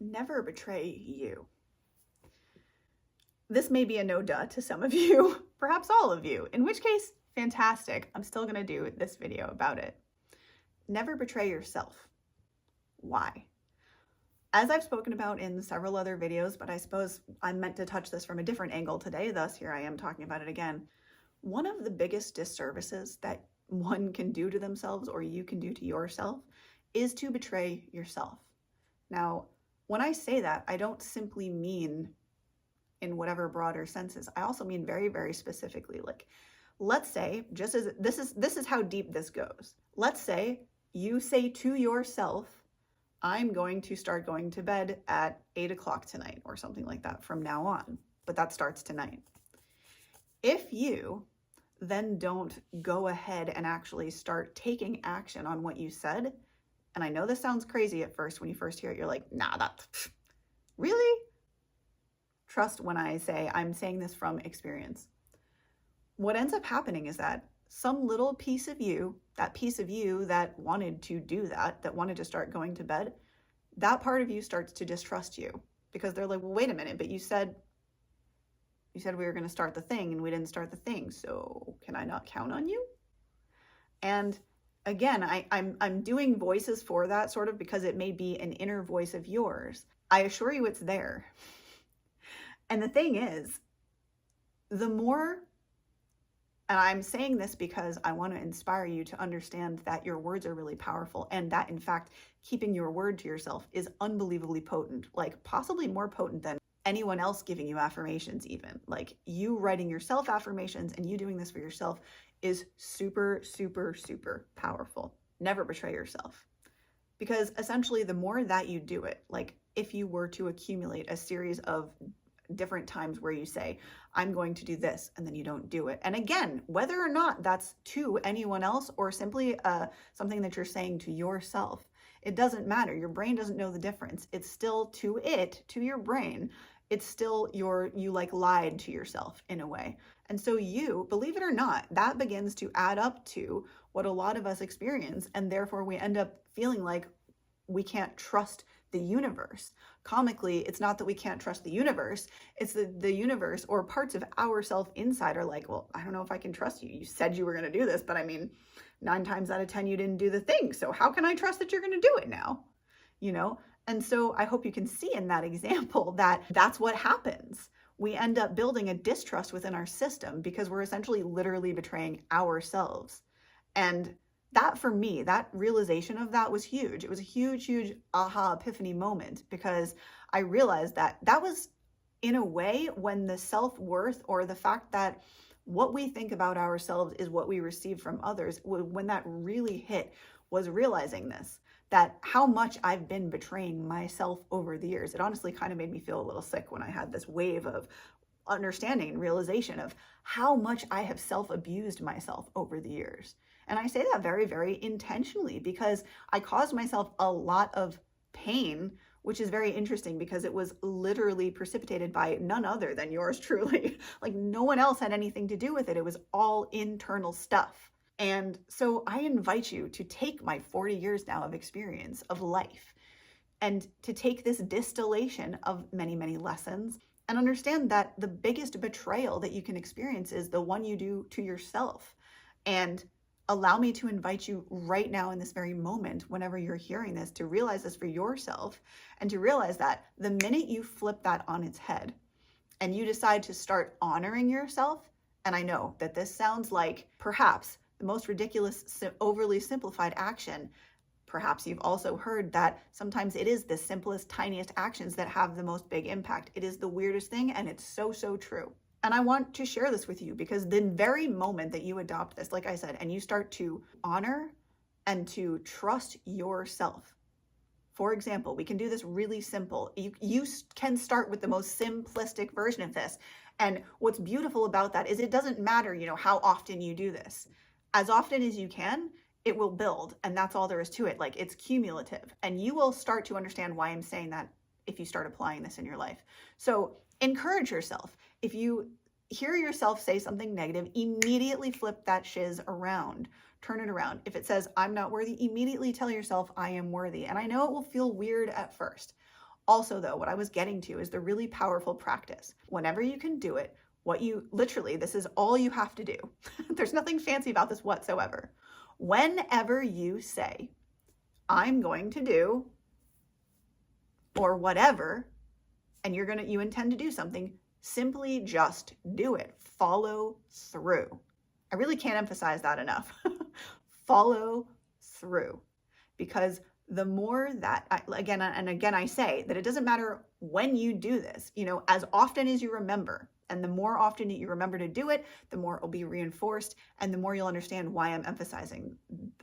never betray you. This may be a no duh to some of you, perhaps all of you, in which case, fantastic. I'm still gonna do this video about it. Never betray yourself. Why? As I've spoken about in several other videos, but I suppose I'm meant to touch this from a different angle today, thus here I am talking about it again. One of the biggest disservices that one can do to themselves or you can do to yourself is to betray yourself. Now, when I say that, I don't simply mean in whatever broader senses. I also mean very, very specifically, like, let's say, just as this is how deep this goes. Let's say you say to yourself, I'm going to start going to bed at 8 o'clock tonight or something like that from now on, but that starts tonight. If you then don't go ahead and actually start taking action on what you said, and I know this sounds crazy at first, when you first hear it, you're like, nah, that's really? Trust when I say I'm saying this from experience. What ends up happening is that some little piece of you, that piece of you that wanted to do that wanted to start going to bed, that part of you starts to distrust you because they're like, well, wait a minute, but you said we were going to start the thing and we didn't start the thing. So can I not count on you? And again, I'm doing voices for that sort of because it may be an inner voice of yours. I assure you it's there. And the thing is, the more, and I'm saying this because I want to inspire you to understand that your words are really powerful and that in fact, keeping your word to yourself is unbelievably potent, like possibly more potent than anyone else giving you affirmations even. Like you writing yourself affirmations and you doing this for yourself is super, super, super powerful. Never betray yourself. Because essentially the more that you do it, like if you were to accumulate a series of different times where you say, I'm going to do this, and then you don't do it. And again, whether or not that's to anyone else or simply something that you're saying to yourself, it doesn't matter. Your brain doesn't know the difference. It's still to your brain, it's still you like lied to yourself in a way. And so you, believe it or not, that begins to add up to what a lot of us experience. And therefore we end up feeling like we can't trust the universe. Comically, it's not that we can't trust the universe, it's that the universe or parts of ourself inside are like, well, I don't know if I can trust you. You said you were going to do this, but I mean, 9 times out of 10, you didn't do the thing. So how can I trust that you're going to do it now? You know? And so I hope you can see in that example that that's what happens. We end up building a distrust within our system because we're essentially literally betraying ourselves. And that for me, that realization of that was huge. It was a huge, huge aha epiphany moment because I realized that that was in a way when the self-worth or the fact that what we think about ourselves is what we receive from others, when that really hit was realizing this, that how much I've been betraying myself over the years. It honestly kind of made me feel a little sick when I had this wave of understanding and realization of how much I have self-abused myself over the years. And I say that very, very intentionally because I caused myself a lot of pain, which is very interesting because it was literally precipitated by none other than yours truly. Like no one else had anything to do with it. It was all internal stuff. And so I invite you to take my 40 years now of experience of life and to take this distillation of many, many lessons and understand that the biggest betrayal that you can experience is the one you do to yourself. And allow me to invite you right now in this very moment, whenever you're hearing this, to realize this for yourself and to realize that the minute you flip that on its head and you decide to start honoring yourself, and I know that this sounds like perhaps the most ridiculous, overly simplified action. Perhaps you've also heard that sometimes it is the simplest, tiniest actions that have the most big impact. It is the weirdest thing, and it's so, so true. And I want to share this with you because the very moment that you adopt this, like I said, and you start to honor and to trust yourself. For example, we can do this really simple. You can start with the most simplistic version of this. And what's beautiful about that is it doesn't matter, how often you do this. As often as you can, it will build. And that's all there is to it. Like it's cumulative. And you will start to understand why I'm saying that if you start applying this in your life. So encourage yourself. If you hear yourself say something negative, immediately flip that shiz around. Turn it around. If it says, I'm not worthy, immediately tell yourself, I am worthy. And I know it will feel weird at first. Also though, what I was getting to is the really powerful practice. Whenever you can do it, literally, this is all you have to do. There's nothing fancy about this whatsoever. Whenever you say, I'm going to do, or whatever, and you intend to do something, simply just do it. Follow through. I really can't emphasize that enough. Follow through. Because the more that, again I say that it doesn't matter when you do this, as often as you remember, and the more often that you remember to do it, the more it will be reinforced, and the more you'll understand why I'm emphasizing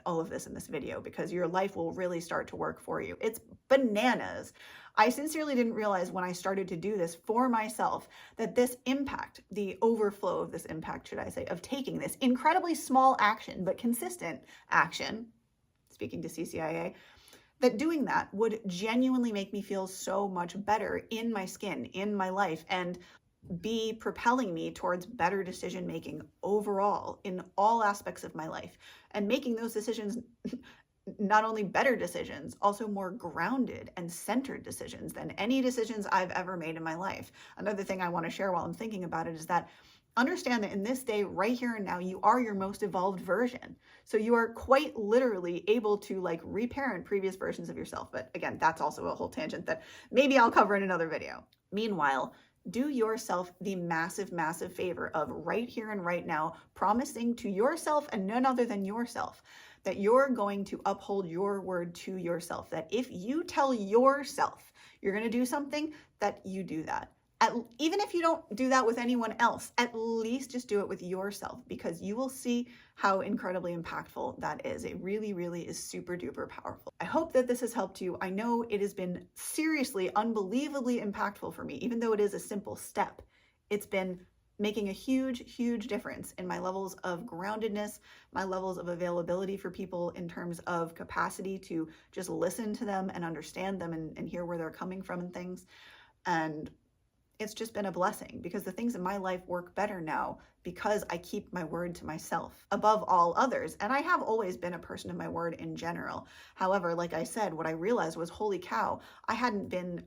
all of this in this video, because your life will really start to work for you. It's bananas. I sincerely didn't realize when I started to do this for myself that this impact, the overflow of this impact, should I say, of taking this incredibly small action, but consistent action, speaking to CCIA, that doing that would genuinely make me feel so much better in my skin, in my life, and be propelling me towards better decision making overall in all aspects of my life, and making those decisions not only better decisions, also more grounded and centered decisions than any decisions I've ever made in my life. Another thing I want to share while I'm thinking about it is that understand that in this day, right here and now, you are your most evolved version. So you are quite literally able to reparent previous versions of yourself. But again, that's also a whole tangent that maybe I'll cover in another video. Meanwhile, do yourself the massive, massive favor of right here and right now, promising to yourself and none other than yourself that you're going to uphold your word to yourself. That if you tell yourself you're going to do something, that you do that. Even if you don't do that with anyone else, at least just do it with yourself, because you will see how incredibly impactful that is. It really, really is super duper powerful. I hope that this has helped you. I know it has been seriously, unbelievably impactful for me, even though it is a simple step. It's been making a huge, huge difference in my levels of groundedness, my levels of availability for people in terms of capacity to just listen to them and understand them and hear where they're coming from and things. And it's just been a blessing, because the things in my life work better now because I keep my word to myself above all others. And I have always been a person of my word in general. However, like I said, what I realized was, holy cow, I hadn't been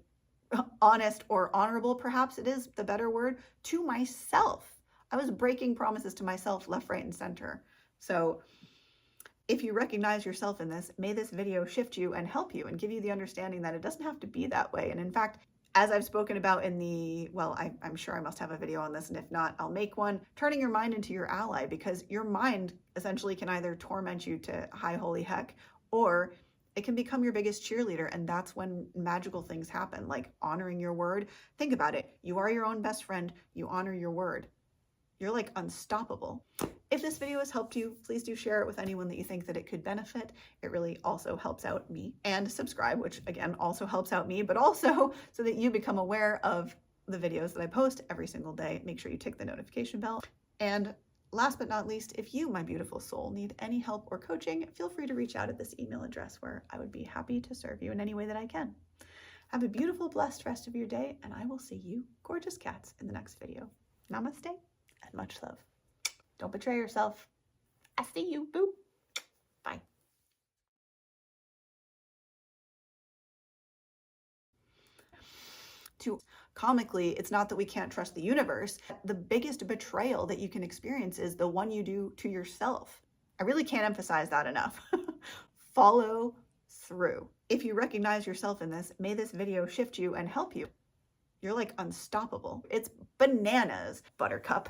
honest or honorable, perhaps it is the better word, to myself. I was breaking promises to myself left, right, and center. So if you recognize yourself in this, may this video shift you and help you and give you the understanding that it doesn't have to be that way. And in fact, as I've spoken about in I'm sure I must have a video on this, and if not, I'll make one, turning your mind into your ally, because your mind essentially can either torment you to high holy heck, or it can become your biggest cheerleader, and that's when magical things happen, like honoring your word. Think about it. You are your own best friend. You honor your word. You're unstoppable. If this video has helped you, please do share it with anyone that you think that it could benefit. It really also helps out me. And subscribe, which again also helps out me, but also so that you become aware of the videos that I post every single day. Make sure you tick the notification bell. And last but not least, if you, my beautiful soul, need any help or coaching, feel free to reach out at this email address, where I would be happy to serve you in any way that I can. Have a beautiful, blessed rest of your day, and I will see you, gorgeous cats, in the next video. Namaste and much love. Don't betray yourself. I see you. Boop. Bye. Comically, it's not that we can't trust the universe. The biggest betrayal that you can experience is the one you do to yourself. I really can't emphasize that enough. Follow through. If you recognize yourself in this, may this video shift you and help you. You're unstoppable. It's bananas, Buttercup.